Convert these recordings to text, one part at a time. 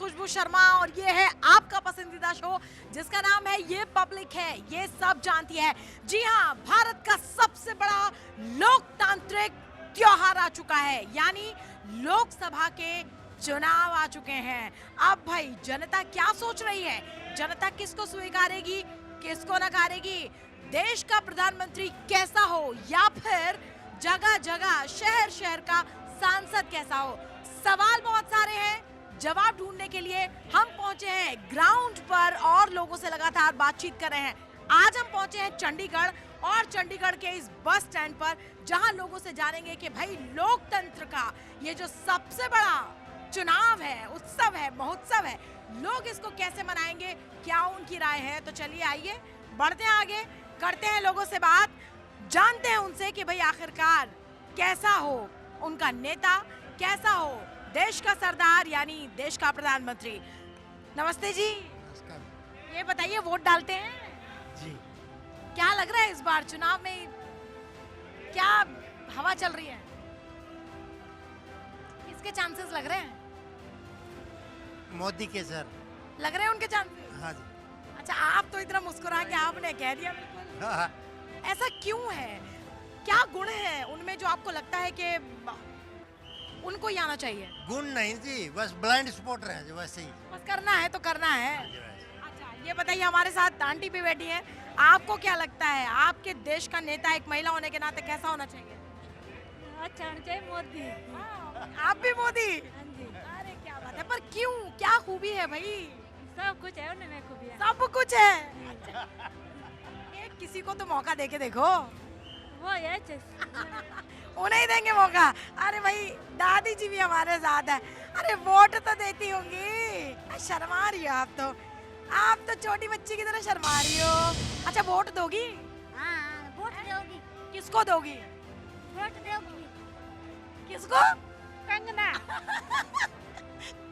खुशबू शर्मा और ये है आपका पसंदीदा शो जिसका नाम है ये पब्लिक है, ये सब जानती है। जी हाँ, भारत का सबसे बड़ा लोकतांत्रिक त्योहार आ चुका है, यानी लोकसभा के चुनाव आ चुके हैं। अब भाई जनता क्या सोच रही है, जनता किसको स्वीकारेगी, किसको नकारेगी, देश का प्रधानमंत्री कैसा हो या फिर जगह जगह शहर शहर का सांसद कैसा हो। सवाल बहुत सारे हैं, जवाब ढूंढने के लिए हम पहुंचे हैं ग्राउंड पर और लोगों से लगातार बातचीत कर रहे हैं। आज हम पहुंचे हैं चंडीगढ़ और चंडीगढ़ के इस बस स्टैंड पर जहां लोगों से जानेंगे कि भाई लोकतंत्र का ये जो सबसे बड़ा चुनाव है, उत्सव है, महोत्सव है, लोग इसको कैसे मनाएंगे, क्या उनकी राय है। तो चलिए आइए बढ़ते हैं आगे, करते हैं लोगों से बात, जानते हैं उनसे कि भाई आखिरकार कैसा हो उनका नेता, कैसा हो देश का सरदार यानी देश का प्रधानमंत्री। नमस्ते जी। नमस्कार। ये बताइए वोट डालते हैं जी। क्या लग रहा है इस बार चुनाव में क्या हवा चल रही है, किसके चांसेस लग रहे हैं? मोदी के सर। लग रहे हैं उनके चांसेस? हाँ जी। अच्छा, आप तो इतना मुस्कुरा के आपने कह दिया बिल्कुल। हाँ। ऐसा क्यों है, क्या गुण है उनमें जो आपको लगता है कि उनको ही आना चाहिए? गुण नहीं जी, बस ब्लाइंड सपोर्टर है जो वैसे ही। बस करना है तो करना है। हाँ जी, वैसे। अच्छा, ये बताइए, हमारे साथ आंटी भी बैठी है, आपको क्या लगता है आपके देश का नेता एक महिला होने के नाते कैसा होना चाहिए? अच्छा होना चाहिए मोदी। आप भी मोदी? हाँ जी, अरे क्या बात है, पर क्यों, क्या खूबी है भाई? सब कुछ है उनमें खूबियाँ। सब कुछ है। अच्छा, एक किसी को तो मौका देके देखो। वो है उन्हें ही देंगे मौका। अरे भाई दादी जी भी हमारे साथ है, अरे वोट तो देती होंगी। शर्मा रही हो आप तो छोटी बच्ची की तरह शर्मा रही हो। अच्छा, वोट दोगी? हाँ, वोट दोगी। किसको दोगी? वोट दोगी किसको? कंगना।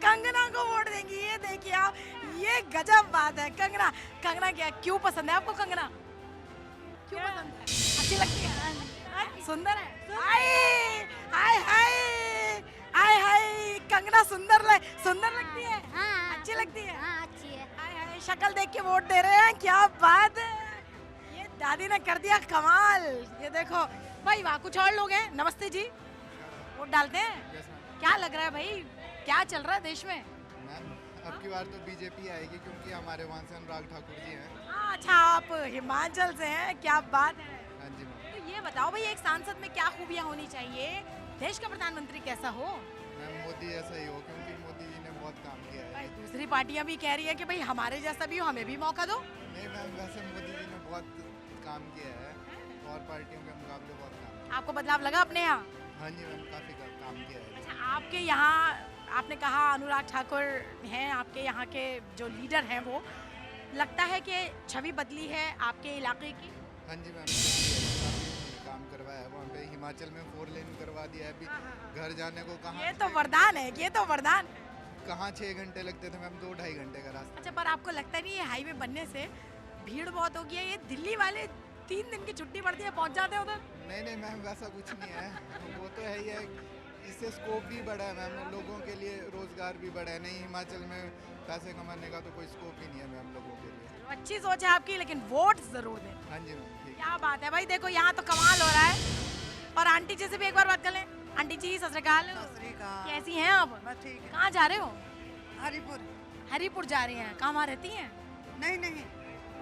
कंगना को वोट देंगी। ये देखिए आप, ये गजब बात है। कंगना, कंगना क्या, क्यों पसंद है आपको कंगना? क्यों पसंद है? अच्छी लगती है? सुंदर है? हाय हाय हाय हाय हाय, कंगना सुंदर लगती है? हाँ, अच्छी लगती है? हाँ, अच्छी है। हाय हाय, शक्ल देख के वोट दे रहे हैं, क्या बात है। ये दादी ने कर दिया कमाल। ये देखो भाई, वाह, कुछ और लोग हैं। नमस्ते जी, वोट डालते हैं? क्या लग रहा है भाई, क्या चल रहा है देश में? मैम, अब की बार तो बीजेपी आएगी क्योंकि हमारे वहाँ से अनुराग ठाकुर जी हैं। हाँ, अच्छा, आप हिमाचल से हैं, क्या बात है। हाँ जी मैम। तो ये बताओ भाई, एक सांसद में क्या खूबियां होनी चाहिए, देश का प्रधानमंत्री कैसा हो? मैम, मोदी जैसा ही हो क्योंकि मोदी जी ने बहुत काम किया भाई है। दूसरी पार्टियां भी कह रही है कि भाई हमारे जैसा भी हो, हमें भी मौका दो। नहीं मैम, वैसे मोदी जी ने बहुत काम किया है और पार्टियों के मुकाबले बहुत काम किया। आपको बदलाव लगा अपने यहाँ? हाँ जी मैम, काफ़ी काम किया है। अच्छा, आपके यहाँ आपने कहा अनुराग ठाकुर हैं, आपके यहाँ के जो लीडर हैं, वो लगता है कि छवि बदली है आपके इलाके की? हाँ जी मैम, काफ़ी काम करवाया है वहाँ पे। हिमाचल में 4 लेन करवा दिया है अभी। घर जाने को कहाँ ये तो वरदान है, ये तो वरदान है। कहाँ 6 घंटे लगते थे मैम, 2-2.5 घंटे का रास्ता। अच्छा, पर आपको लगता नहीं है हाईवे बनने से भीड़ बहुत हो गई है? ये दिल्ली वाले 3 दिन की छुट्टी पड़ती है, पहुंच जाते हैं उधर। नहीं नहीं मैम, वैसा कुछ नहीं है। वो तो है ही है, इससे स्कोप भी बढ़ा है मैम, लोगों के लिए रोजगार भी बढ़ा है। नहीं, हिमाचल में पैसे कमाने का तो कोई स्कोप ही नहीं है मैम लोगों के लिए। अच्छी सोच है आपकी, लेकिन वोट जरूर दें। हाँ जी मैम, ठीक है। क्या बात है भाई, देखो यहाँ तो कमाल हो रहा है। और आंटी जी से भी एक बार बात कर लें। आंटी जी, सत श्री अकाल। कैसी हैं आप? बस ठीक है। कहाँ जा रहे हो? हरिपुर। हरिपुर जा रही हैं? कहाँ, वहाँ रहती हैं? नहीं नहीं,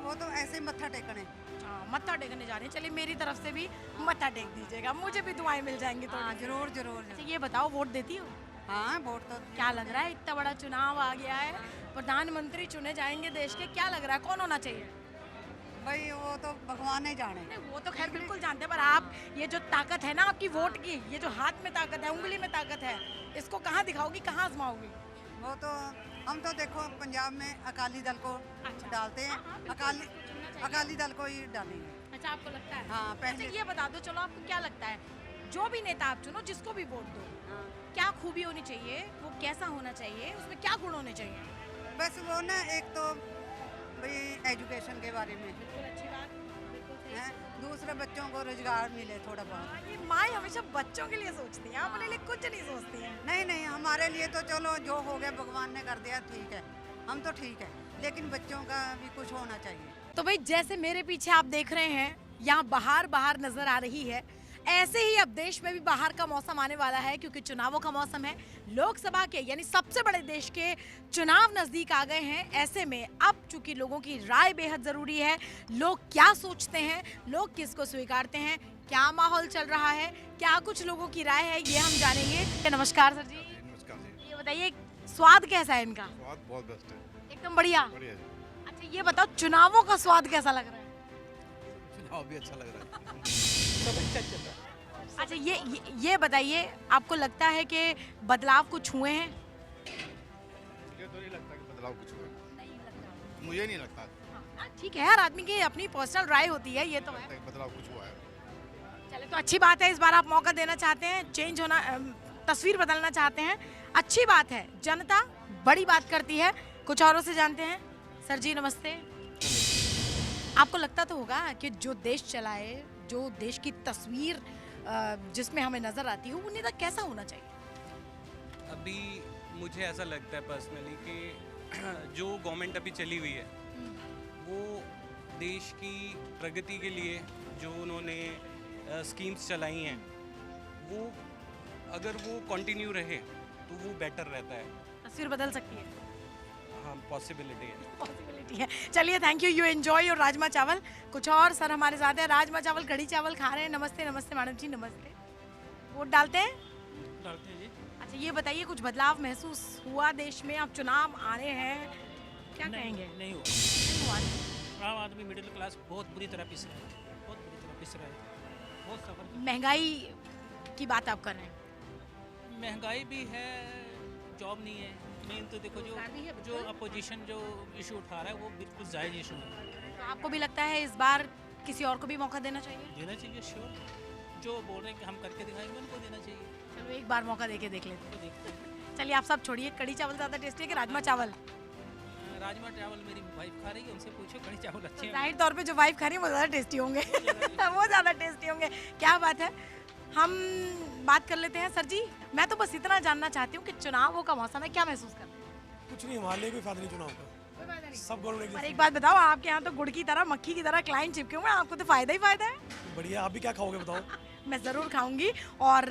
वो तो ऐसे ही मत्था टेकने। अच्छा, मत्था टेकने जा रही हैं। चलिए मेरी तरफ से भी मत्था टेक दीजिएगा, मुझे भी दुआएं मिल जाएंगी तो। हाँ, जरूर जरूर अच्छा, जरूर। ये बताओ, वोट देती हो? हाँ, वोट तो क्या लग रहा है, इतना बड़ा चुनाव आ गया है, प्रधानमंत्री चुने जाएंगे देश के, क्या लग रहा है कौन होना चाहिए? भाई वो तो भगवान ही जाने। नहीं, वो तो खैर बिल्कुल जानते हैं, पर आप ये जो ताकत है ना आपकी वोट की, ये जो हाथ में ताकत है, उंगली में ताकत है, इसको कहाँ दिखाओगी, कहाँ आजमाओगी? वो तो हम तो देखो पंजाब में अकाली दल को अच्छा। डालते हैं। हाँ, बिल्कुल, अकाली बिल्कुल चुनना चाहिए। अकाली दल को ही डालेंगे। अच्छा, आपको लगता है? हाँ, पहले। अच्छा, ये बता दो, चलो आपको क्या लगता है, जो भी नेता आप चुनो, जिसको भी वोट दो, हाँ। क्या खूबी होनी चाहिए, वो कैसा होना चाहिए, उसमें क्या गुण होने चाहिए? बस वो ना, एक तो भाई एजुकेशन के बारे में, बिल्कुल अच्छी बात, बिल्कुल सही हैं, दूसरे बच्चों को रोजगार मिले थोड़ा बहुत। ये माँ हमेशा बच्चों के लिए सोचती है, अपने लिए कुछ नहीं सोचती है। नहीं नहीं, हमारे लिए तो चलो जो हो गया भगवान ने कर दिया, ठीक है, हम तो ठीक है, लेकिन बच्चों का भी कुछ होना चाहिए। तो भाई जैसे मेरे पीछे आप देख रहे हैं, यहाँ बाहर नजर आ रही है, ऐसे ही अब देश में भी बाहर का मौसम आने वाला है, क्योंकि चुनावों का मौसम है। लोकसभा के यानी सबसे बड़े देश के चुनाव नजदीक आ गए हैं। ऐसे में अब चूंकि लोगों की राय बेहद जरूरी है, लोग क्या सोचते हैं, लोग किसको स्वीकारते हैं, क्या माहौल चल रहा है, क्या कुछ लोगों की राय है, ये हम जानेंगे। नमस्कार सर जी। नमस्कार जी। ये बताइए स्वाद कैसा है इनका? स्वाद बहुत बेस्ट है, एकदम बढ़िया। बढ़िया जी। अच्छा ये बताओ चुनावों का स्वाद कैसा लग रहा है? चुनाव भी अच्छा लग रहा है। अच्छा ये बताइए, आपको लगता है कि बदलाव कुछ हुए हैं? मुझे तो नहीं लगता कि बदलाव कुछ हुआ, मुझे नहीं लगता हाँ, ठीक है, हर आदमी की अपनी पर्सनल राय होती है, ये तो है। कि बदलाव कुछ हुआ है। चले तो अच्छी बात है, इस बार आप मौका देना चाहते हैं, चेंज होना, तस्वीर बदलना चाहते हैं, अच्छी बात है। जनता बड़ी बात करती है। कुछ औरों से जानते हैं। सर जी नमस्ते। आपको लगता तो होगा कि जो देश चलाए, जो देश की तस्वीर जिसमें हमें नजर आती है, वो नेता कैसा होना चाहिए? अभी मुझे ऐसा लगता है पर्सनली कि जो गवर्नमेंट अभी चली हुई है वो देश की प्रगति के लिए जो उन्होंने स्कीम्स चलाई हैं, वो अगर वो कंटिन्यू रहे तो वो बेटर रहता है। तस्वीर बदल सकती है, हाँ पॉसिबिलिटी है। पॉसिबिलिटी है। चलिए thank you, you enjoy your rajma चावल। कुछ और सर हमारे साथ हैं, राजमा चावल कढ़ी चावल खा रहे हैं। नमस्ते नमस्ते मैडम जी, नमस्ते। वोट डालते हैं? डालते हैं जी। अच्छा ये बताइए, कुछ बदलाव महसूस हुआ देश में? अब चुनाव आ रहे हैं, क्या कहेंगे? नहीं हुआ। नहीं हुआ। आम आदमी मिडिल क्लास बहुत बुरी तरह पिस रहा है, बहुत बुरी तरह पिस रहा है, बहुत सफर। महंगाई की बात आप कर रहे हैं? महंगाई भी है, जॉब नहीं है। मेन तो देखो जो अपोजिशन जो इशू उठा रहा है वो बिल्कुल जायज़ इशू है। तो आपको भी लगता है इस बार किसी और को भी मौका देना चाहिए? देना चाहिए श्योर। जो बोल रहे हैं कि हम करके दिखाएंगे उनको देना चाहिए। चलो एक बार मौका देके देख लेते तो देखते हैं। हैं। चलिए आप सब छोड़िए, कढ़ी चावल ज़्यादा टेस्टी है कि राजमा चावल? राजमा चावल मेरी वाइफ खा रही है, उनसे पूछो, कढ़ी चावल अच्छे हैं। जाहिर तौर पे जो वाइफ खा रही है वो ज़्यादा टेस्टी होंगे। वो ज़्यादा टेस्टी होंगे। क्या बात है। हम बात कर लेते हैं। सर जी मैं तो बस इतना जानना चाहती हूँ कि चुनावों का मौसम है, क्या महसूस कर रहे हैं? कुछ नहीं, हमारे लिए कोई फायदा नहीं चुनाव का, सब गवर्नमेंट पर एक बात बताओ, आपके यहाँ तो गुड़ की तरह, मक्खी की तरह क्लाइंट चिपके हुए हैं, आपको तो फायदा ही फायदा है। बढ़िया। आप भी क्या खाओगे बताओ? मैं ज़रूर खाऊंगी। और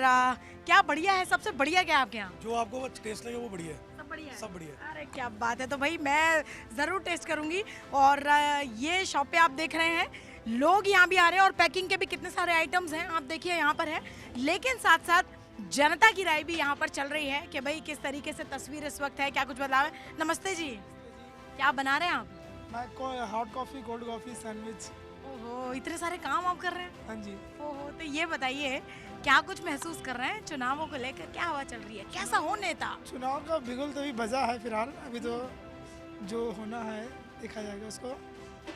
क्या बढ़िया है, सबसे बढ़िया क्या है आपके यहाँ? जो आपको टेस्ट लगे वो बढ़िया है, सब बढ़िया है? सब बढ़िया है। अरे क्या बात है। तो भाई मैं ज़रूर टेस्ट करूंगी। और ये शॉप पे आप देख रहे हैं, लोग यहाँ भी आ रहे हैं और पैकिंग के भी कितने सारे आइटम्स हैं, आप देखिए यहाँ पर है। लेकिन साथ साथ जनता की राय भी यहाँ पर चल रही है कि भाई किस तरीके से तस्वीर इस वक्त है, क्या कुछ बदलाव है। नमस्ते जी, क्या बना रहे हैं आप? मैं hot coffee, cold coffee, sandwich. ओहो, इतने सारे काम आप कर रहे हैं। हाँ जी। ओहो, तो ये बताइए क्या कुछ महसूस कर रहे हैं चुनावों को लेकर, क्या हवा चल रही है, कैसा हो नेता? चुनाव का बिगुल तो अभी बजा है फिलहाल, अभी तो जो होना है देखा जाएगा उसको।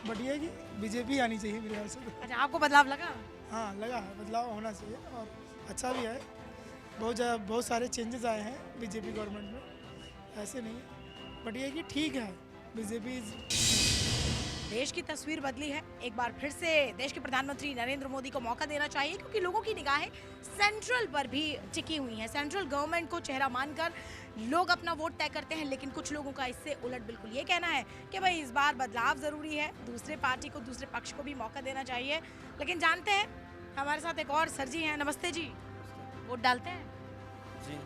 बढ़िया कि बीजेपी आनी चाहिए मेरे ख्याल से। अच्छा आपको बदलाव लगा? हाँ लगा है, बदलाव होना चाहिए और अच्छा भी है। बहुत सारे चेंजेस आए हैं बीजेपी गवर्नमेंट में, ऐसे नहीं, बट ये कि ठीक है बीजेपी। देश की तस्वीर बदली है। एक बार फिर से देश के प्रधानमंत्री नरेंद्र मोदी को मौका देना चाहिए, क्योंकि लोगों की निगाहें सेंट्रल पर भी टिकी हुई हैं। सेंट्रल गवर्नमेंट को चेहरा मानकर लोग अपना वोट तय करते हैं, लेकिन कुछ लोगों का इससे उलट बिल्कुल ये कहना है कि भाई इस बार बदलाव ज़रूरी है, दूसरे पार्टी को, दूसरे पक्ष को भी मौका देना चाहिए। लेकिन जानते हैं हमारे साथ एक और सर जी हैं। नमस्ते जी, वोट डालते हैं जी।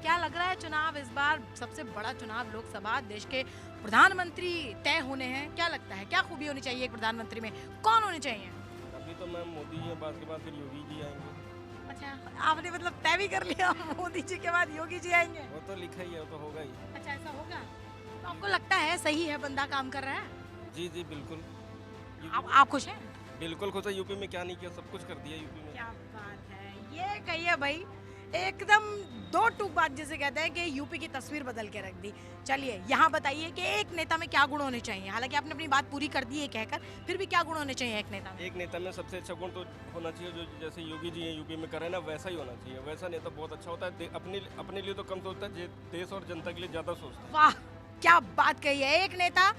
क्या लग रहा है चुनाव इस बार सबसे बड़ा चुनाव लोकसभा, देश के प्रधानमंत्री तय होने हैं, क्या लगता है क्या खूबी होनी चाहिए एक प्रधानमंत्री में, कौन होने चाहिए? अभी तो मैम मोदी जी है, बाद के बाद फिर योगी जी आएंगे। अच्छा आपने मतलब तय भी कर लिया, मोदी जी के बाद योगी जी आएंगे? वो तो लिखा ही है, वो तो होगा ही। अच्छा ऐसा होगा, तो आपको लगता है सही है, बंदा काम कर रहा है? जी जी बिल्कुल। आप खुश हैं? बिल्कुल खुश है। यूपी में क्या नहीं किया, सब कुछ कर दिया यूपी में। क्या बात है, ये कहिए भाई, एकदम दो टूक बात जिसे कहते हैं कि यूपी की तस्वीर बदल के रख दी। चलिए यहाँ बताइए कि एक नेता में क्या गुण होने चाहिए? हालांकि आपने अपनी बात पूरी कर दी है कहकर, फिर भी क्या गुण होने चाहिए एक नेता में? एक नेता में सबसे अच्छा गुण तो होना चाहिए जो जैसे योगी जी हैं यूपी में कर रहे हैं ना, वैसा ही होना चाहिए। वैसा नेता बहुत अच्छा होता है, अपने लिए तो कम सोचता है, देश और जनता के लिए ज़्यादा सोचता है। वाह क्या बात कही है, एक नेता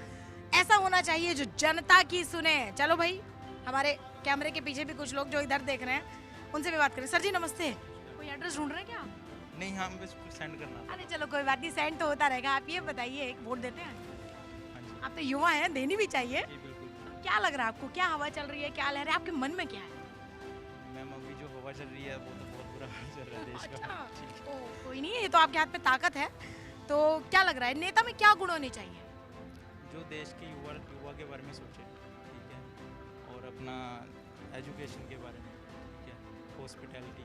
ऐसा होना चाहिए जो जनता की सुने। चलो भाई हमारे कैमरे के पीछे भी कुछ लोग जो इधर देख रहे हैं उनसे भी बात करें। सर जी नमस्ते, कोई एड्रेस ढूंढ रहे हैं क्या आप? नहीं, हम बस सेंड करना। अरे चलो कोई बात नहीं, सेंड तो होता रहेगा। आप ये बताइए, एक वोट देते हैं? हाँ जी, आप तो युवा हैं, देनी भी चाहिए। जी बिल्कुल। तो क्या लग रहा है आपको, क्या हवा चल रही है, क्या लहर है, आपके मन में क्या है? मैम अभी जो हवा चल रही है वो तो बहुत बुरा हाल चल रहा है देश का। अच्छा, तो कोई नहीं, ये तो आपके हाथ में ताकत है। तो क्या लग रहा है नेता में क्या गुण होने चाहिए? जो देश के युवा के बारे में सोचे, ठीक है, और अपना एजुकेशन के बारे में, ठीक है, हॉस्पिटैलिटी।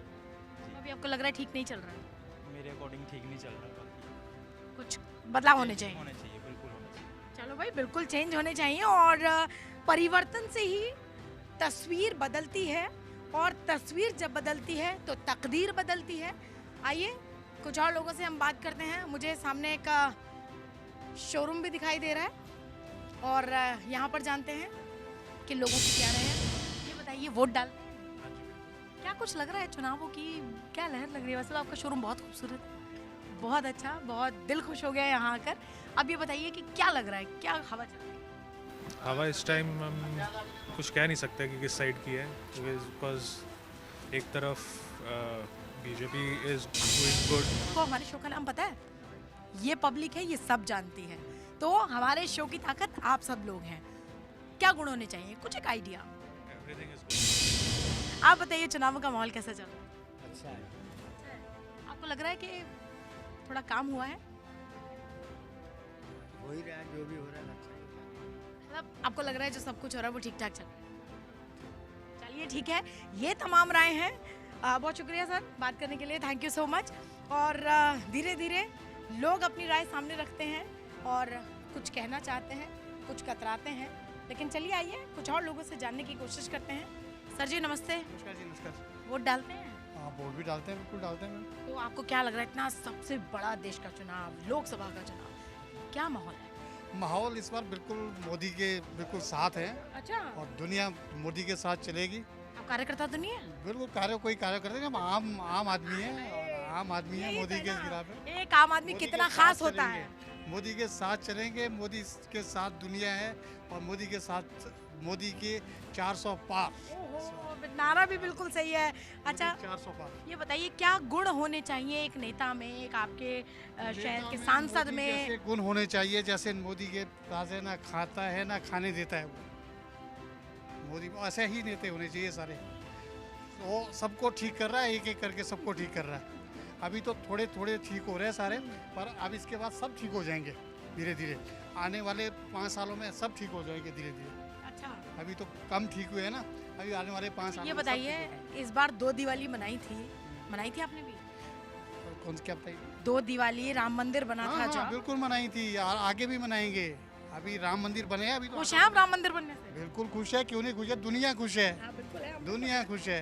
अभी आपको लग रहा है ठीक नहीं चल रहा है, मेरे अकॉर्डिंग ठीक नहीं चल रहा, बाकी कुछ बदलाव होने चाहिए। बिल्कुल होना चाहिए। चलो भाई, बिल्कुल चेंज होने चाहिए। और परिवर्तन से ही तस्वीर बदलती है, और तस्वीर जब बदलती है तो तकदीर बदलती है। आइए कुछ और लोगों से हम बात करते हैं। मुझे सामने एक शोरूम भी दिखाई दे रहा है, और यहाँ पर जानते हैं कि लोगों की क्या राय है। ये बताइए, वोट डाल क्या कुछ लग रहा है चुनावों की, क्या लहर लग रही है? वैसे तो आपका शोरूम बहुत खूबसूरत है, बहुत अच्छा, बहुत दिल खुश हो गया यहाँ आकर। अब ये बताइए कि क्या लग रहा है, क्या हवा चल रही है? हवा इस टाइम हम कुछ कह नहीं सकते कि किस साइड की है, बिकॉज एक तरफ बीजेपी इज डूइंग गुड। को हमारे शो का नाम पता है? ये पब्लिक है, ये सब जानती है। तो हमारे शो की ताकत आप सब लोग हैं। क्या गुण होने चाहिए, कुछ एक आइडिया? Everything is good. आप बताइए, चुनाव का माहौल कैसा चल रहा है? अच्छा है। आपको लग रहा है कि थोड़ा काम हुआ है? हो ही रहा है, जो भी हो रहा है अच्छा ही हो रहा है। मतलब आपको लग रहा है जो सब कुछ हो रहा है वो ठीक ठाक चल रहा है? चलिए ठीक है, ये तमाम राय हैं। बहुत शुक्रिया सर बात करने के लिए, थैंक यू सो मच। और धीरे धीरे लोग अपनी राय सामने रखते हैं और कुछ कहना चाहते हैं, कुछ कतराते हैं, लेकिन चलिए आइए कुछ और लोगों से जानने की कोशिश करते हैं। सर जी नमस्ते। नमस्कार जी, नमस्कार। वोट डालते हैं? हाँ, वोट भी डालते हैं, बिल्कुल डालते हैं मैम। तो आपको क्या लग रहा है, इतना सबसे बड़ा देश का चुनाव, लोकसभा का चुनाव, क्या माहौल है? माहौल इस बार बिल्कुल मोदी के बिल्कुल साथ है, अच्छा, और दुनिया मोदी के साथ चलेगी। आप कार्यकर्ता तो नहीं है? बिल्कुल कोई कार्य करते हैं, हम आम आदमी है, और आम आदमी है, यही मोदी तो के है ना, खिलाफ है। एक आम आदमी मोदी कितना के खास साथ होता चलेंगे। है। मोदी के साथ चलेंगे, मोदी के साथ दुनिया है, और मोदी के साथ मोदी के 400 पार। ओहो, नारा भी बिल्कुल सही है। अच्छा 400 पार। ये बताइए, क्या गुण होने चाहिए एक नेता में, एक आपके शहर के सांसद मोदी में? जैसे गुण होने चाहिए, जैसे मोदी के पास है ना खाता है ना खाने देता है वो। मोदी ऐसे ही नेता होने चाहिए सारे। वो सबको ठीक कर रहा है, एक एक करके सबको ठीक कर रहा है। अभी तो थोड़े थोड़े ठीक हो रहे हैं सारे, पर अब इसके बाद सब ठीक हो जाएंगे धीरे धीरे। आने वाले 5 सालों में सब ठीक हो जाएंगे धीरे धीरे। अच्छा, अभी तो कम ठीक हुए हैं ना, अभी आने वाले 5 साल ये में सब बताइए, ठीक हो जाएंगे। इस बार 2 दिवाली मनाई थी आपने भी? कौन सी क्या बताइए? 2 दिवाली राम मंदिर बना था हाँ, जब। बिल्कुल मनाई थी, और आगे भी मनाएंगे। अभी राम मंदिर बने हैं, अभी तो खुश हैं आप राम मंदिर बनने से? बिल्कुल खुश है, क्यों नहीं खुश है, दुनिया खुश है, हाँ, बिल्कुल है। दुनिया खुश है,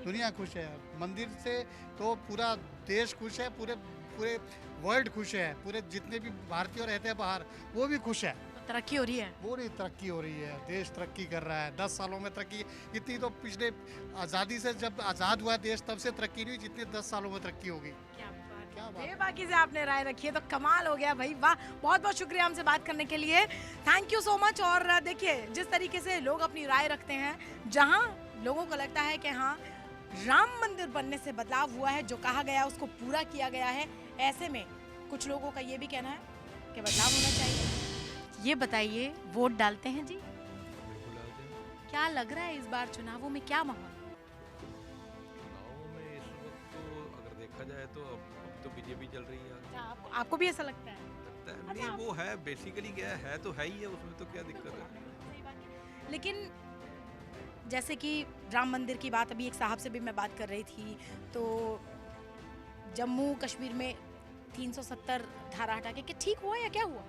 दुनिया खुश है। मंदिर से तो पूरा देश खुश है, पूरे पूरे वर्ल्ड खुश है, पूरे जितने भी भारतीय रहते हैं बाहर वो भी खुश है। तरक्की हो रही है। पूरी तरक्की हो रही है, देश तरक्की कर रहा है। 10 सालों में तरक्की इतनी तो पिछले आज़ादी से, जब आज़ाद हुआ देश, तब से तरक्की नहीं हुई जितनी 10 सालों में तरक्की होगी। क्या बात क्या है, बात है। बाकी से आपने राय रखी है तो कमाल हो गया भाई, वाह। बहुत बहुत शुक्रिया हमसे बात करने के लिए, थैंक यू सो मच। और देखिए, जिस तरीके से लोग अपनी राय रखते हैं, जहाँ लोगों को लगता है कि हाँ राम मंदिर बनने से बदलाव हुआ है, जो कहा गया उसको पूरा किया गया है, ऐसे में कुछ लोगों का ये भी कहना है कि बदलाव होना चाहिए। ये बताइए, वोट डालते हैं जी? बिल्कुल डालते हैं। क्या लग रहा है इस बार चुनावों में क्या माहौल? चुनाव में इस वक्त तो अगर देखा जाए तो अब तो बीजेपी चल रही है आगे। अच्छा, आपको भी ऐसा लगता है? लगता है अच्छा, नहीं, वो है बेसिकली क्या है तो है ही है, उसमें तो क्या दिक्कत है। सही बात है। लेकिन जैसे कि राम मंदिर की बात, अभी एक साहब से भी मैं बात कर रही थी, तो जम्मू कश्मीर में 370 धारा हटा के क्या ठीक हुआ या क्या हुआ?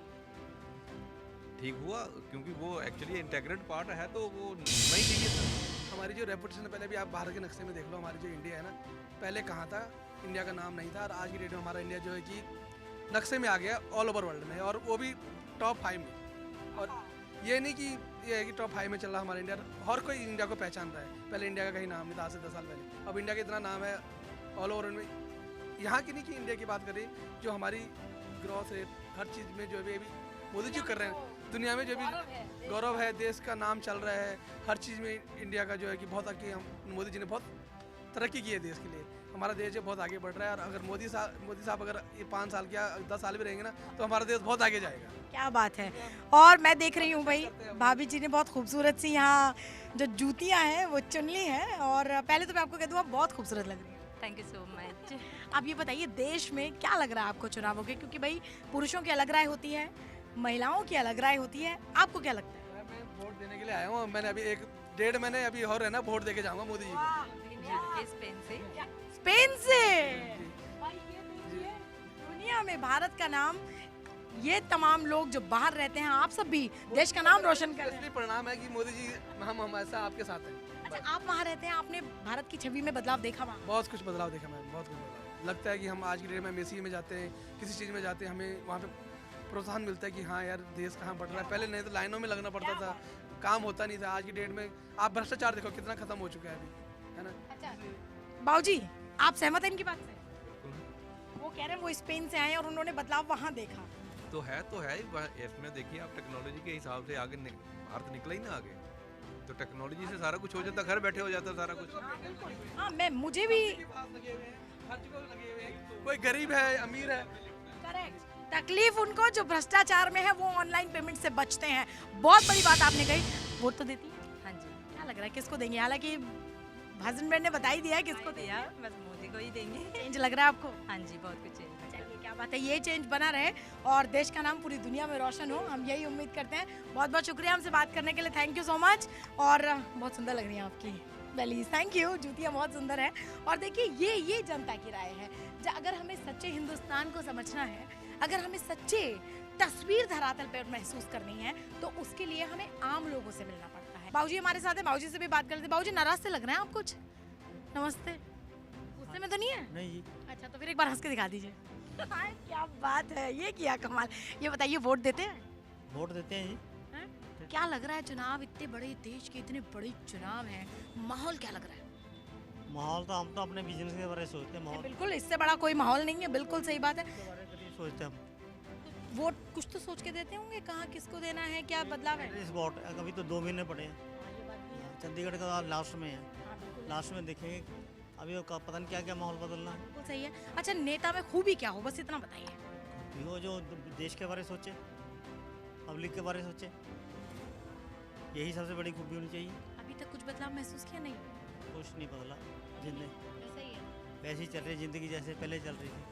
ठीक हुआ, क्योंकि वो एक्चुअली इंटेग्रेट पार्ट है, तो वो नहीं चाहिए था। हमारी जो रेपुटेशन है, पहले भी आप बाहर के नक्शे में देख लो, हमारी जो इंडिया है ना, पहले कहाँ था, इंडिया का नाम नहीं था, और आज की डेट में हमारा इंडिया जो है कि नक्शे में आ गया ऑल ओवर वर्ल्ड में, और वो भी टॉप 5 में। और ये नहीं कि ये है कि टॉप 5 में चल रहा हमारा इंडिया, हर कोई इंडिया को पहचानता है। पहले इंडिया का कहीं नाम नहीं था, आज से 10 साल पहले, अब इंडिया का इतना नाम है ऑल ओवर में। यहाँ की नहीं कि इंडिया की बात करें, जो हमारी ग्रोथ रेट हर चीज़ में जो भी अभी मोदी जी कर रहे हैं, दुनिया में जो भी गौरव है, देश का नाम चल रहा है हर चीज़ में। इंडिया का जो है कि बहुत आगे, हम मोदी जी ने बहुत तरक्की की है देश के लिए। हमारा देश जो बहुत आगे बढ़ रहा है, और अगर मोदी साहब अगर ये 5 साल या 10 साल भी रहेंगे ना, तो हमारा देश बहुत आगे जाएगा। क्या बात है। और मैं देख रही हूँ भाई, भाभी जी ने बहुत खूबसूरत सी यहाँ जो जूतियाँ हैं वो चुन ली हैं, और पहले तो मैं आपको कह दूँ आप बहुत खूबसूरत लग रही है। Thank you so much. अब ये बताइए, देश में क्या लग रहा है आपको चुनावों के, क्योंकि भाई पुरुषों की अलग राय होती है, महिलाओं की अलग राय होती है, आपको क्या लगता है? मैं वोट देने के लिए आया हूँ। मैंने अभी 1-1.5 महीने अभी और है ना, वोट दे के जाऊँगा मोदी जी को। स्पेन से। स्पेन से। भाई ये देखिए, दुनिया में भारत का नाम, ये तमाम लोग जो बाहर रहते हैं, आप सब भी देश का नाम रोशन कर रहे हैं। असली परिणाम है कि मोदी जी हम ऐसा आपके साथ हैं। अच्छा, आप वहाँ रहते हैं, आपने भारत की छवि में बदलाव देखा वहाँ? बहुत कुछ बदलाव देखा मैम, बहुत कुछ बदलाव। लगता है कि हम आज की डेट में मेसी में जाते हैं, किसी चीज़ में जाते हैं, हमें वहाँ पे प्रोत्साहन मिलता है कि हाँ यार देश कहाँ बढ़ रहा है। पहले नहीं तो लाइनों में लगना पड़ता था, काम होता नहीं था। आज की डेट में आप भ्रष्टाचार देखो कितना खत्म हो चुका है अभी, है ना। अच्छा बाबूजी, आप सहमत हैं इनकी बात से? वो कह रहे हैं वो स्पेन से आए और उन्होंने बदलाव वहाँ देखा। तो है इसमें देखिए आप, टेक्नोलॉजी के हिसाब से आगे भारत निकला ही ना आगे। तो टेक्नोलॉजी से सारा कुछ हो जाता, घर बैठे हो जाता सारा कुछ। हाँ, मैं मुझे भी कोई गरीब है, अमीर है, करेक्ट। तकलीफ उनको जो भ्रष्टाचार में है वो ऑनलाइन पेमेंट से बचते हैं। बहुत बड़ी बात आपने कही। वोट तो देती है? हाँ जी। क्या लग रहा है किसको देंगे? हालांकि हस्बैंड ने बता ही दिया है किसको दिया, बस मोदी को ही देंगे। चेंज लग रहा है आपको? हाँ जी, बहुत कुछ चेंज। चलिए, क्या बात है, ये चेंज बना रहे और देश का नाम पूरी दुनिया में रोशन हो, हम यही उम्मीद करते हैं। बहुत बहुत शुक्रिया हमसे बात करने के लिए, थैंक यू सो मच। और बहुत सुंदर लग रही है आपकी बेलीज, थैंक यू। जूतियाँ बहुत सुंदर है। और देखिए, ये जनता की राय है। अगर हमें सच्चे हिंदुस्तान को समझना है, अगर हमें सच्चे तस्वीर धरातल पर महसूस करनी है, तो उसके लिए हमें आम लोगों से मिलना पड़ता है। बाबूजी हमारे साथ है, बाबूजी से भी बात करते हैं। बाबूजी नाराज से लग रहे हैं आप कुछ? नमस्ते। गुस्से में तो नहीं है? नहीं जी। अच्छा, तो फिर एक बार हंस के दिखा दीजिए। क्या बात है, ये किया कमाल। ये बताइए, वोट देते हैं? वोट देते हैं जी। क्या लग रहा है, चुनाव इतने बड़े देश के, इतने बड़े चुनाव हैं, माहौल क्या लग रहा है? माहौल तो हम तो अपने बिजनेस के बारे में सोचते हैं। माहौल बिल्कुल, इससे बड़ा कोई माहौल नहीं है। बिल्कुल सही बात है। सोचते हैं हम। वोट कुछ तो सोच के देते होंगे, कहाँ किसको देना है, क्या बदलाव है? इस वोट अभी तो 2 महीने पड़े हैं। चंडीगढ़ का लास्ट में है, लास्ट में देखेंगे। अभी पता नहीं क्या क्या माहौल बदलना है। बिल्कुल सही है। अच्छा, नेता में खूबी क्या हो, बस इतना बताइए। वो जो देश के बारे में सोचे, पब्लिक के बारे में सोचे, यही सबसे बड़ी खूबी होनी चाहिए। अभी तक कुछ बदलाव महसूस किया नहीं? कुछ नहीं बदला, जिंदगी ऐसा ही है, वैसे ही चल रही जिंदगी जैसे पहले चल रही थी।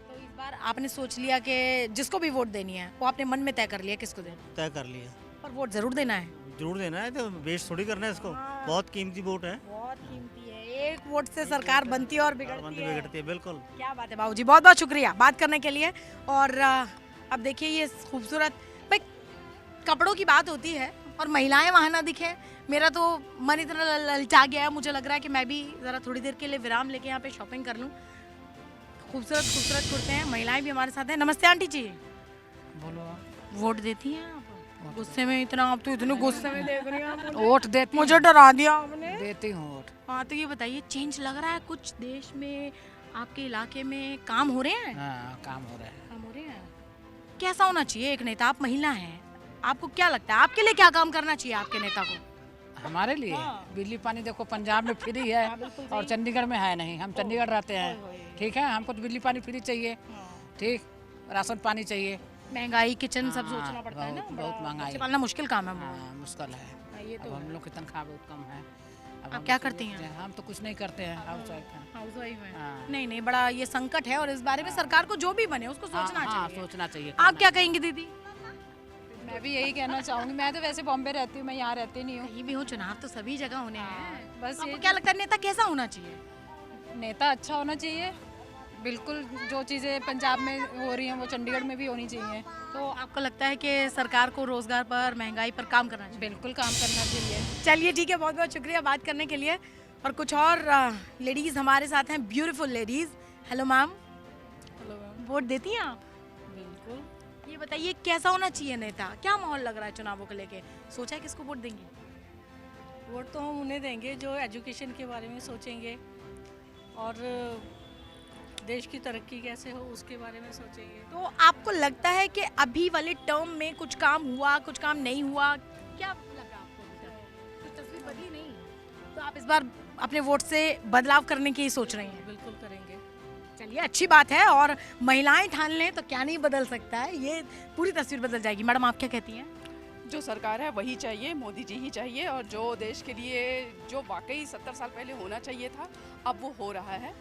तो इस बार आपने सोच लिया कि जिसको भी वोट देनी है, वो आपने मन में तय कर लिया किसको देना? तय कर लिया। पर वोट जरूर देना है। जरूर देना है, तो वेस्ट थोड़ी करना है इसको। बहुत कीमती वोट है, बहुत कीमती है। एक वोट से सरकार बनती है और बिगड़ती है। बिल्कुल। क्या बात है बाबूजी, बहुत बहुत शुक्रिया बात करने के लिए। और अब देखिए, ये खूबसूरत भाई, कपड़ों की बात होती है और महिलाएं वहाँ ना दिखे, मेरा तो मन इतना ललचा गया है। मुझे लग रहा है कि मैं भी ज़रा थोड़ी देर के लिए विराम लेके यहाँ पे शॉपिंग कर लूँ। खूबसूरत खूबसूरत कुर्ते हैं, महिलाएं भी हमारे साथ हैं। नमस्ते आंटी जी। बोलो। वोट देती हैं आप? गुस्से में इतना, आप तो इतने गुस्से में देख रही हैं। वोट देती मुझे डरा दिया आपने। देती हूँ वोट। हाँ, तो ये बताइए, चेंज लग रहा है कुछ देश में, आपके इलाके में काम हो रहे हैं? हाँ, काम हो रहा है। काम हो रहे हैं। कैसा होना चाहिए एक नेता? आप महिला हैं, आपको क्या लगता है आपके लिए क्या काम करना चाहिए आपके नेता को? हमारे लिए बिजली पानी देखो पंजाब में फ्री है और चंडीगढ़ में है नहीं। हम चंडीगढ़ रहते हैं, ठीक है। हमको तो बिजली पानी फ्री चाहिए, ठीक, राशन पानी चाहिए। महंगाई, किचन सब सोचना पड़ता है ना, बहुत महंगाई पालना मुश्किल काम है। मुश्किल है। ये तो अब हम लोग की तनख्वाह बहुत कम है। आप क्या करती हैं? हम तो कुछ नहीं करते हैं, हाउस वाइफ हैं। हाउस वाइफ हैं। नहीं नहीं, बड़ा ये संकट है और इस बारे में सरकार को जो भी बने उसको सोचना चाहिए। सोचना चाहिए। आप क्या कहेंगी दीदी? मैं भी यही कहना चाहूँगी। मैं तो वैसे बॉम्बे रहती हूँ, मैं यहाँ रहती नहीं हूँ। कहीं भी हो, चुनाव तो सभी जगह होने हैं। बस आपको क्या लगता है नेता कैसा होना चाहिए? नेता अच्छा होना चाहिए, बिल्कुल। जो चीज़ें पंजाब में हो रही हैं वो चंडीगढ़ में भी होनी चाहिए। तो आपको लगता है कि सरकार को रोजगार पर, महंगाई पर काम करना चाहिए? बिल्कुल काम करना चाहिए। चलिए ठीक है, बहुत बहुत शुक्रिया बात करने के लिए। और कुछ और लेडीज़ हमारे साथ हैं, beautiful ladies. Hello ma'am. Hello ma'am. Vote देती हैं आप? बिल्कुल। ये बताइए, कैसा होना चाहिए नेता? क्या माहौल लग रहा है चुनावों को लेके? सोचा है किसको वोट देंगे? वोट तो हम उन्हें देंगे जो एजुकेशन के बारे में सोचेंगे और देश की तरक्की कैसे हो उसके बारे में सोचेंगे। तो आपको लगता है कि अभी वाले टर्म में कुछ काम हुआ, कुछ काम नहीं हुआ, क्या लगा आपको अभी तक? कुछ तस्वीर बदली नहीं, तो आप इस बार अपने वोट से बदलाव करने की सोच रही हैं? बिल्कुल करेंगे। चलिए, अच्छी बात है। और महिलाएं ठान लें तो क्या नहीं बदल सकता है, ये पूरी तस्वीर बदल जाएगी। मैडम, आप क्या कहती हैं? जो सरकार है वही चाहिए, मोदी जी ही चाहिए, और जो देश के लिए जो वाकई 70 साल पहले होना चाहिए था अब वो हो रहा है।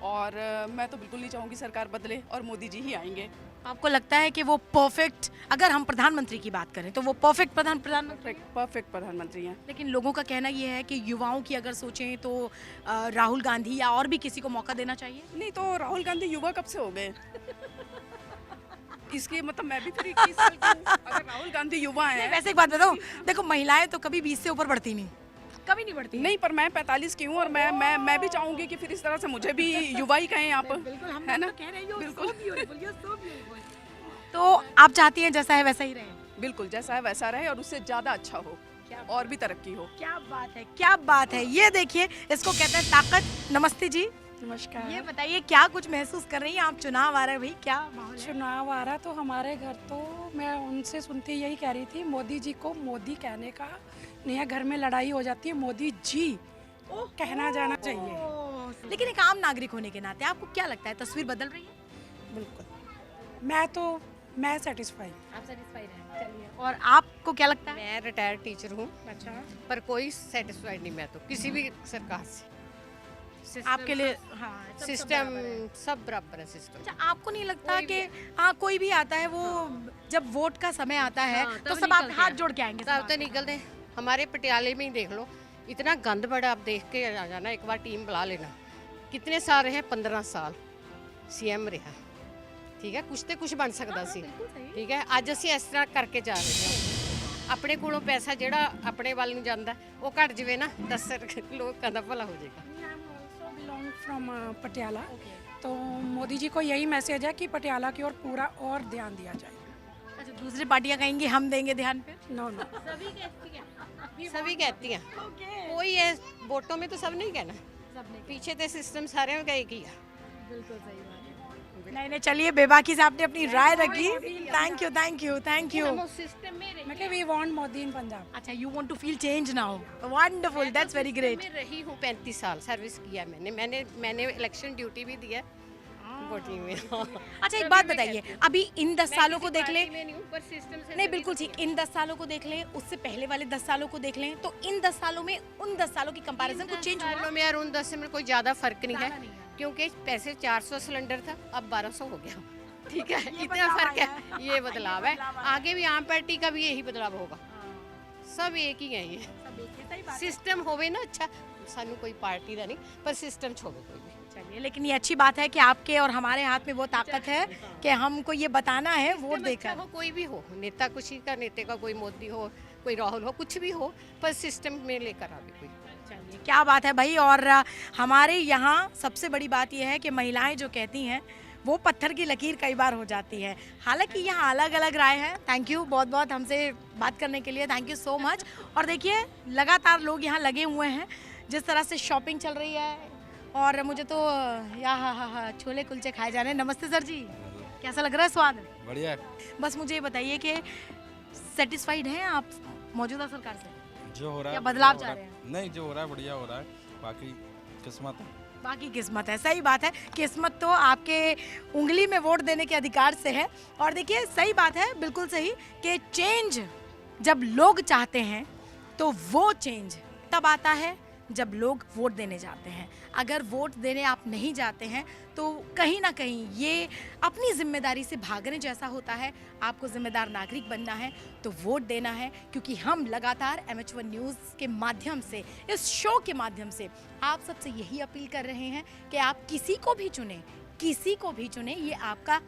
और मैं तो बिल्कुल नहीं चाहूँगी सरकार बदले और मोदी जी ही आएंगे। आपको लगता है कि वो परफेक्ट, अगर हम प्रधानमंत्री की बात करें तो वो परफेक्ट परफेक्ट प्रधानमंत्री हैं। लेकिन लोगों का कहना ये है कि युवाओं की अगर सोचें तो राहुल गांधी या और भी किसी को मौका देना चाहिए। नहीं तो राहुल गांधी युवा कब से हो गए? इसके मतलब मैं भी फिर 21 साल की हूँ। अगर राहुल गांधी युवा है। वैसे एक बात बताऊं, देखो महिलाएं तो कभी 20 से ऊपर बढ़ती नहीं, कभी नहीं बढ़ती। नहीं, पर मैं 45 की हूँ और मैं भी चाहूंगी कि फिर इस तरह से मुझे भी युवा ही कहें आप। बिल्कुल, हम है ना? कह रहे हैं बिल्कुल। तो आप चाहती हैं जैसा है वैसा ही रहे? बिल्कुल, जैसा है वैसा रहे और उससे ज्यादा अच्छा हो और भी तरक्की हो। क्या बात है, क्या बात है। ये देखिए, इसको कहते हैं ताकत। नमस्ते जी। नमस्कार। ये बताइए, क्या कुछ महसूस कर रही हैं आप? चुनाव आ रहा है भाई, क्या माहौल है? चुनाव आ रहा तो हमारे घर तो मैं उनसे सुनते यही कह रही थी, मोदी जी को मोदी कहने का नहीं है, घर में लड़ाई हो जाती है, मोदी जी कहना जाना चाहिए। लेकिन एक आम नागरिक होने के नाते आपको क्या लगता है, तस्वीर बदल रही है? बिल्कुल, मैं सेटिस्फाई। आप सेटिस्फाइड हैं? चलिए, और आपको क्या लगता है? मैं रिटायर्ड टीचर हूँ। अच्छा। पर कोई सेटिस्फाइड नहीं मैं तो किसी भी सरकार से। आपके लिए हाँ, सिस्टम सब बराबर है सिस्टम। अच्छा, आपको नहीं लगता कि हाँ कोई भी आता है वो जब वोट का समय आता है तो सब आप हाथ जोड़ के आएंगे? सब तो निकलते। हमारे पटियाले में ही देख लो, इतना गंद बड़ा, आप देख के आ जाना, एक बार टीम बुला लेना। कितने साल रहे? 15 साल सीएम रहा। ठीक है, कुछ तो कुछ बन सकता सी। ठीक है, अज असीं इस तरह करके जा रहे हैं। अपने कोलों पैसा ਜਿਹੜਾ ਆਪਣੇ ਵੱਲ ਨੂੰ ਜਾਂਦਾ ਉਹ ਘਟ ਜਵੇ ਨਾ, 10 ਲੋਕਾਂ ਦਾ ਭਲਾ हो जाएगा। बिलोंग फ्रॉम पटियाला, तो मोदी जी को यही मैसेज है कि पटियाला की ओर पूरा और ध्यान दिया जाए। अच्छा, दूसरी पार्टियां कहेंगी हम देंगे ध्यान पे? नो नो, सभी कहती हैं। कोई है वोटों में तो सब नहीं कहना, पीछे तो सिस्टम सारे का एक ही है। बिल्कुल सही बात है। नहीं नहीं, चलिए, बेबाकी से आपने अपनी राय रखी। Thank you, thank you, thank you. We want Modi in Punjab. अच्छा, you want to feel change now. Wonderful, that's very great. मैं रही हूँ 35 साल, सर्विस किया मैंने इलेक्शन ड्यूटी भी दी है वोटिंग में। अच्छा, एक बात बताइए, अभी इन 10 सालों को देख लें, नहीं बिल्कुल ठीक, इन 10 सालों को देख लें, उससे पहले वाले 10 सालों को देख लें, तो इन 10 सालों में उन 10 सालों की कंपैरिजन कुछ चेंज हुआ? में यार उन 10 में कोई ज़्यादा फर्क नहीं है, क्योंकि पैसे 400 सिलेंडर था, अब 1200 हो गया। ठीक है, इतना फर्क है, ये बदलाव है। आगे भी आम पार्टी का भी यही बदलाव होगा, सब एक ही है। ये सिस्टम होवे ना अच्छा, सानू कोई पार्टी का नहीं, पर सिस्टम छोड़ो कोई भी। चलिए, लेकिन ये अच्छी बात है कि आपके और हमारे हाथ में वो ताकत है कि हमको ये बताना है वोट देकर। हो कोई भी हो, नेता कुछ का, नेता का कोई मोदी हो, कोई राहुल हो, कुछ भी हो, पर सिस्टम में लेकर आवे कोई। चलिए, क्या बात है भाई। और हमारे यहाँ सबसे बड़ी बात यह है कि महिलाएं जो कहती हैं वो पत्थर की लकीर कई बार हो जाती है। हालांकि यहाँ अलग अलग राय है। थैंक यू बहुत बहुत हमसे बात करने के लिए, थैंक यू सो मच। और देखिए, लगातार लोग यहाँ लगे हुए हैं, जिस तरह से शॉपिंग चल रही है, और मुझे तो हाँ छोले कुलचे खाए जा रहे हैं। नमस्ते सर जी, कैसा लग रहा है स्वाद? बढ़िया है। बस मुझे ये बताइए कि सेटिस्फाइड हैं आप मौजूदा सरकार से? जो हो रहा है, बदलाव चाह रहे हैं? नहीं, जो हो रहा है बढ़िया हो रहा है, बाकी किस्मत है। बाकी किस्मत है, सही बात है। किस्मत तो आपके उंगली में वोट देने के अधिकार से है। और देखिए, सही बात है, बिल्कुल सही, कि चेंज जब लोग चाहते हैं तो वो चेंज तब आता है जब लोग वोट देने जाते हैं। अगर वोट देने आप नहीं जाते हैं तो कहीं ना कहीं ये अपनी जिम्मेदारी से भागने जैसा होता है। आपको जिम्मेदार नागरिक बनना है तो वोट देना है, क्योंकि हम लगातार MH1 न्यूज़ के माध्यम से, इस शो के माध्यम से आप सबसे यही अपील कर रहे हैं कि आप किसी को भी चुनें, किसी को भी चुनें, ये आपका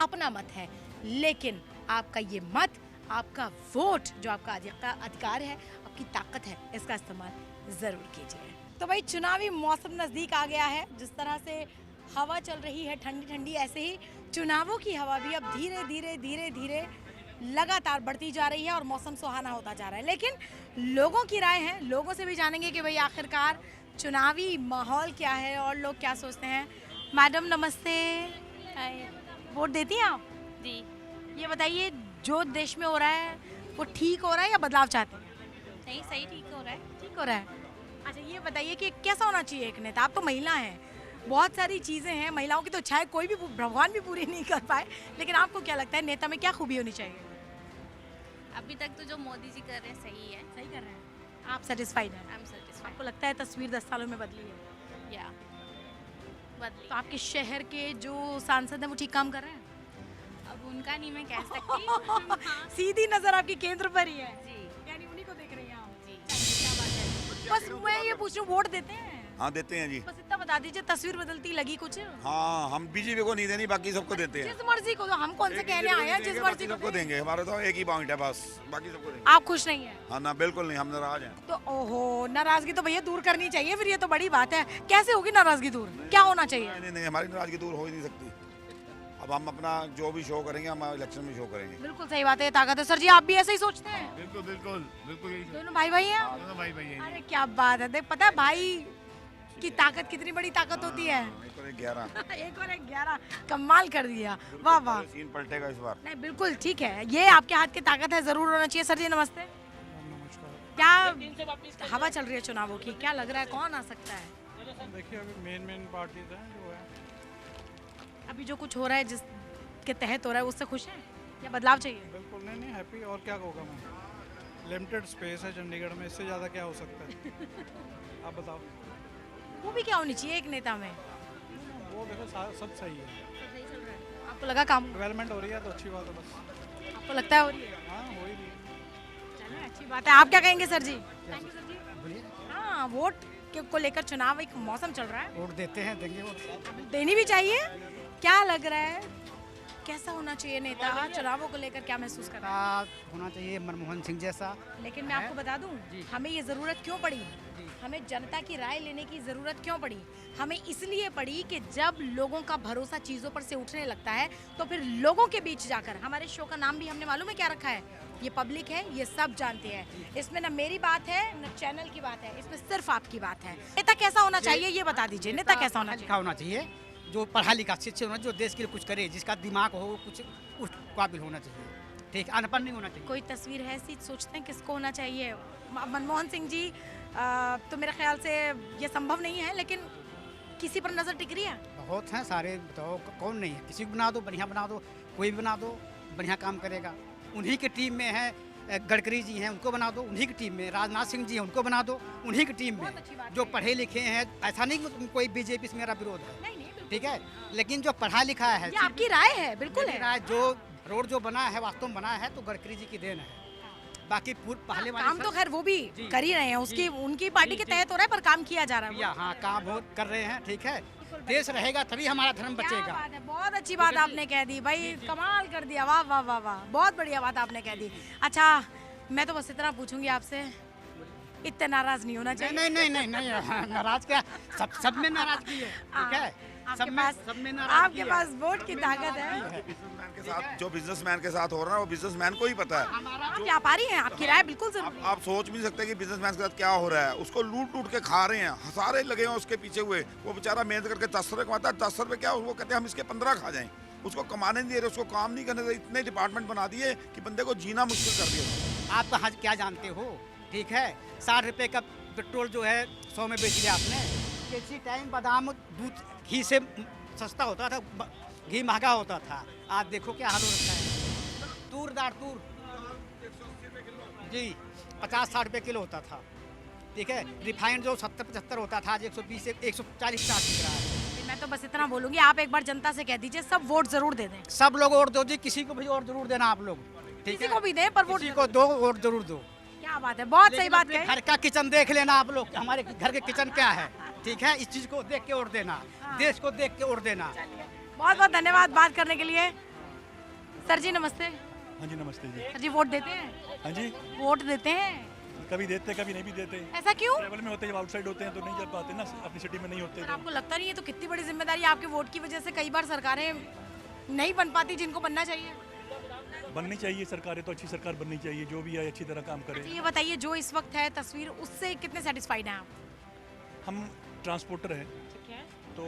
अपना मत है, लेकिन आपका ये मत, आपका वोट जो आपका अधिकार है, आपकी ताकत है, इसका इस्तेमाल ज़रूर कीजिए। तो भाई, चुनावी मौसम नज़दीक आ गया है। जिस तरह से हवा चल रही है ठंडी ठंडी, ऐसे ही चुनावों की हवा भी अब धीरे धीरे धीरे धीरे लगातार बढ़ती जा रही है और मौसम सुहाना होता जा रहा है। लेकिन लोगों की राय है, लोगों से भी जानेंगे कि भाई आखिरकार चुनावी माहौल क्या है और लोग क्या सोचते हैं। मैडम नमस्ते, वोट देती हैं आप? जी। ये बताइए जो देश में हो रहा है वो ठीक हो रहा है या बदलाव चाहते हैं? नहीं, सही ठीक हो रहा है। ठीक हो रहा है। अच्छा ये बताइए कि कैसा होना चाहिए एक नेता? आप तो महिला हैं, बहुत सारी चीज़ें हैं, महिलाओं की तो इच्छाएं कोई भी भगवान भी पूरी नहीं कर पाए, लेकिन आपको क्या लगता है नेता में क्या खूबी होनी चाहिए? अभी तक तो जो मोदी जी कर रहे हैं सही है। सही कर रहे हैं। आप सेटिस्फाइड हैं? I am satisfied. आपको लगता है तस्वीर 10 सालों में बदली है? या बदली। तो आपके शहर के जो सांसद हैं वो ठीक काम कर रहे हैं? अब उनका नहीं मैं कह सकती। सीधी नजर आपकी केंद्र पर ही है जी। यानी उन्हीं को देख रही हैं आप? जी। क्या बात है। बस मैं ये पूछ रही हूँ, वोट देते हैं? हाँ देते हैं जी। बस इतना बता दीजिए, तस्वीर बदलती लगी कुछ? हाँ हम बीजेपी को नहीं देनी, बाकी सबको देते हैं। जिस मर्जी को, तो हम कौन से कहने आए हैं, जिस मर्जी सबको देंगे, हमारा तो एक ही पॉइंट है बस, बाकी सबको देंगे। आप खुश नहीं है? हाँ ना, बिल्कुल नहीं, हम नाराज हैं। तो ओहो, नाराजगी तो भैया दूर करनी चाहिए, फिर ये तो बड़ी बात है। कैसे होगी नाराजगी दूर? क्या होना चाहिए? नहीं नहीं, हमारी नाराजगी दूर हो ही नहीं सकती। अब हम अपना जो भी शो करेंगे हम इलेक्शन में शो करेंगे। बिल्कुल सही बात है, ताकत है। सर जी आप भी ऐसे ही सोचते हैं? बिल्कुल बिल्कुल बिल्कुल यही। दोनों भाई भाई हैं? दोनों भाई भाई हैं। अरे क्या बात है, देख पता है भाई की ताकत कितनी बड़ी ताकत होती है। 1 और 11 1 और 11 कमाल कर दिया, वाह वाह। सीन पलटेगा इस बार। नहीं बिल्कुल ठीक है, ये आपके हाथ की ताकत है, जरूर होना चाहिए। सर जी नमस्ते। क्या हवा चल रही है चुनावों की, क्या लग रहा है कौन आ सकता है? देखिए अभी मेन पार्टीज हैं जो है। अभी जो कुछ हो रहा है जिसके तहत हो रहा है उससे खुश हैं या बदलाव चाहिए? बिल्कुल नहीं हैप्पी, और क्या होगा। मैं लिमिटेड स्पेस है चंडीगढ़ में, इससे ज़्यादा क्या हो सकता है? आप बताओ। वो भी क्या होनी चाहिए एक नेता में? वो देखो सब सही है। सही चल रहा है। आपको लगा काम डेवलपमेंट हो रही है तो अच्छी बात है बस। आपको लगता है हो रही है? हाँ हो ही रही है। चलिए अच्छी बात है। आप क्या कहेंगे sir ji? Thank you sir ji. हाँ, वोट को लेकर चुनाव एक मौसम चल रहा है, वोट देते हैं, देंगे वोट। देनी भी चाहिए। क्या लग रहा है कैसा होना चाहिए नेता? चुनावों को लेकर क्या महसूस कर रहा है? होना चाहिए मनमोहन सिंह जैसा। लेकिन मैं आपको बता दूं, हमें ये ज़रूरत क्यों पड़ी? हमें जनता की राय लेने की ज़रूरत क्यों पड़ी? हमें इसलिए पड़ी कि जब लोगों का भरोसा चीज़ों पर से उठने लगता है तो फिर लोगों के बीच जाकर, हमारे शो का नाम भी हमने मालूम है क्या रखा है? ये पब्लिक है, ये सब जानते हैं। इसमें ना मेरी बात है न चैनल की बात है, इसमें सिर्फ आपकी बात है। नेता कैसा होना चाहिए ये बता दीजिए, नेता कैसा होना चाहिए? होना चाहिए जो पढ़ा लिखा शिक्षित होना, जो देश के लिए कुछ करे, जिसका दिमाग हो कुछ उस काबिल होना चाहिए। ठीक, अनपढ़ नहीं होना चाहिए। कोई तस्वीर है ऐसी सोचते हैं किसको होना चाहिए? मनमोहन सिंह जी तो मेरे ख्याल से ये संभव नहीं है, लेकिन किसी पर नजर टिक रही है? बहुत हैं सारे, बताओ कौन नहीं है? किसी को बना दो, बढ़िया बना दो, कोई भी बना दो, बढ़िया काम करेगा। उन्हीं की टीम में है गडकरी जी हैं, उनको बना दो। उन्हीं की टीम में राजनाथ सिंह जी हैं, उनको बना दो। उन्हीं की टीम में जो पढ़े लिखे हैं, ऐसा नहीं कि कोई बीजेपी से मेरा विरोध है, ठीक है, लेकिन जो पढ़ा लिखा है। ये आपकी राय है, बिल्कुल है। राय जो रोड जो बना है वास्तव में बना है तो गडकरी जी की देन है। बाकी पहले काम तो खैर वो भी कर ही रहे हैं, उसकी उनकी पार्टी के तहत हो रहा है, पर काम किया जा रहा है। हाँ, काम बहुत कर रहे हैं, ठीक है। देश रहेगा तभी हमारा धर्म बचेगा। बात है, बहुत अच्छी बात आपने कह दी भाई, कमाल कर दिया, वाह वाह वाह वाह, बहुत बढ़िया बात आपने कह दी। अच्छा मैं तो बस इतना पूछूंगी आपसे, इतने नाराज नहीं होना चाहिए? नहीं नहीं नहीं नहीं, नाराज क्या, सब में नाराजगी है, ठीक है। आपके पास वोट की ताकत है। जो बिजनेसमैन के साथ हो रहा है वो बिजनेसमैन को ही पता है। आप व्यापारी हैं, आपकी राय बिल्कुल जरूरी है। आप सोच भी नहीं सकते कि बिजनेसमैन के साथ क्या हो रहा है। उसको लूट लूट के खा रहे हैं, सारे लगे हैं उसके पीछे हुए। वो बेचारा मेहनत करके 10 रुपये कमाता है, 10 रुपये क्या वो कहते हैं हम इसके 15 खा जाएं। उसको कमाने नहीं दे रहे, उसको काम नहीं करने दे रहे। इतने डिपार्टमेंट बना दिए कि बंदे को जीना मुश्किल कर दिया। आप कहाँ क्या जानते हो, ठीक है। 60 रुपये का पेट्रोल जो है 100 में बेच लिया आपने। किसी टाइम बादाम दूध घी से सस्ता होता था, घी महंगा होता था। आज देखो क्या हाल हो रखा है। तूर जी 50-60 रुपये किलो होता था, ठीक है। रिफाइंड जो 70-75 होता था आज 120 से 140 बिक रहा है। मैं तो बस इतना बोलूंगी, आप एक बार जनता से कह दीजिए सब वोट जरूर दे दें। सब लोग वोट दो जी, किसी को भी वोट जरूर देना आप लोग, ठीक किसी को भी दें पर वोट को दो, वोट जरूर दो। क्या बात है, बहुत सही बात कही। घर का किचन देख लेना आप लोग, हमारे घर के किचन क्या है, ठीक है। इस चीज को देख के वोट देना, देश को देख के वोट देना। बहुत बहुत धन्यवाद बात करने के लिए। सर जी नमस्ते। हाँ जी नमस्ते जी। सर जी वोट देते हैं? हाँ जी वोट देते हैं। कभी देते कभी नहीं भी देते। ऐसा क्यों? ट्रैवल में होते हैं, जब आउटसाइड होते हैं तो नहीं जा पाते ना, अपनी सिटी में नहीं होते। तो आपको लगता नहीं है तो कितनी बड़ी जिम्मेदारी आपके वोट की वजह से कई बार सरकारें नहीं बन पाती जिनको बनना चाहिए? बननी चाहिए सरकारें, तो अच्छी सरकार बननी चाहिए, जो भी है अच्छी तरह काम करे। ये बताइए जो इस वक्त है तस्वीर, उससे कितने सेटिस्फाइड हैं आप? हम ट्रांसपोर्टर हैं, ठीक है। तो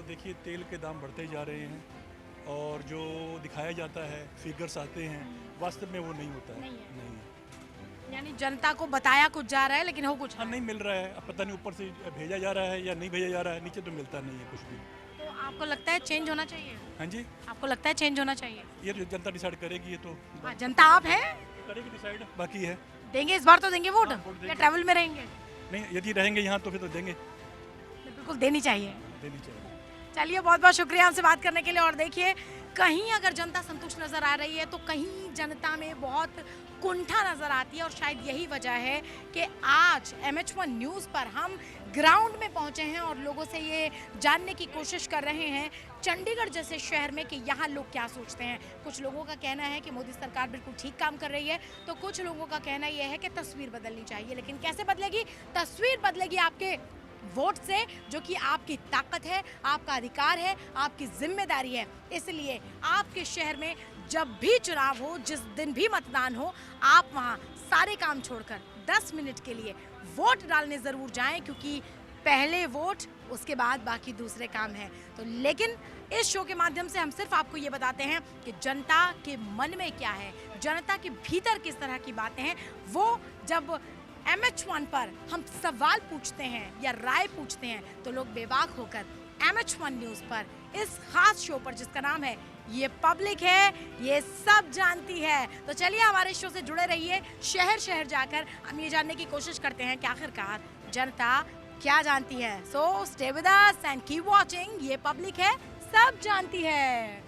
देखिए तेल के दाम बढ़ते जा रहे हैं और जो दिखाया जाता है फिगर्स आते हैं वास्तव में वो नहीं होता है। नहीं। यानी जनता को बताया कुछ जा रहा है लेकिन हो कुछ हाँ नहीं मिल रहा है। अब पता नहीं ऊपर से भेजा जा रहा है या नहीं भेजा जा रहा है, नीचे तो मिलता नहीं है कुछ भी। तो आपको लगता है चेंज होना चाहिए? हाँ जी, आपको लगता है चेंज होना चाहिए? ये तो जनता डिसाइड करेगी। ये तो हाँ, जनता आप है, करेगी डिसाइड, बाकी है। देंगे इस बार तो देंगे वोट देंगे। या ट्रैवल में रहेंगे? नहीं, यदि रहेंगे यहाँ तो फिर तो देंगे, बिल्कुल देनी चाहिए। देनी चाहिए। चलिए बहुत बहुत शुक्रिया हमसे बात करने के लिए। और देखिए कहीं अगर जनता संतुष्ट नजर आ रही है तो कहीं जनता में बहुत कुंठा नजर आती है और शायद यही वजह है कि आज MH1 न्यूज़ पर हम ग्राउंड में पहुंचे हैं और लोगों से ये जानने की कोशिश कर रहे हैं चंडीगढ़ जैसे शहर में कि यहाँ लोग क्या सोचते हैं। कुछ लोगों का कहना है कि मोदी सरकार बिल्कुल ठीक काम कर रही है, तो कुछ लोगों का कहना यह है कि तस्वीर बदलनी चाहिए। लेकिन कैसे बदलेगी? तस्वीर बदलेगी आपके वोट से, जो कि आपकी ताकत है, आपका अधिकार है, आपकी जिम्मेदारी है। इसलिए आपके शहर में जब भी चुनाव हो, जिस दिन भी मतदान हो, आप वहां सारे काम छोड़कर 10 मिनट के लिए वोट डालने जरूर जाएं, क्योंकि पहले वोट उसके बाद बाकी दूसरे काम हैं। तो लेकिन इस शो के माध्यम से हम सिर्फ आपको ये बताते हैं कि जनता के मन में क्या है, जनता के भीतर किस तरह की बातें हैं। वो जब MH1 पर हम सवाल पूछते हैं या राय पूछते हैं तो लोग बेबाक होकर MH1 न्यूज़ पर इस खास शो पर, जिसका नाम है ये पब्लिक है, ये सब जानती है। तो चलिए हमारे शो से जुड़े रहिए। शहर शहर जाकर हम ये जानने की कोशिश करते हैं कि आखिरकार जनता क्या जानती है। So stay with us and keep watching. ये पब्लिक है, सब जानती है।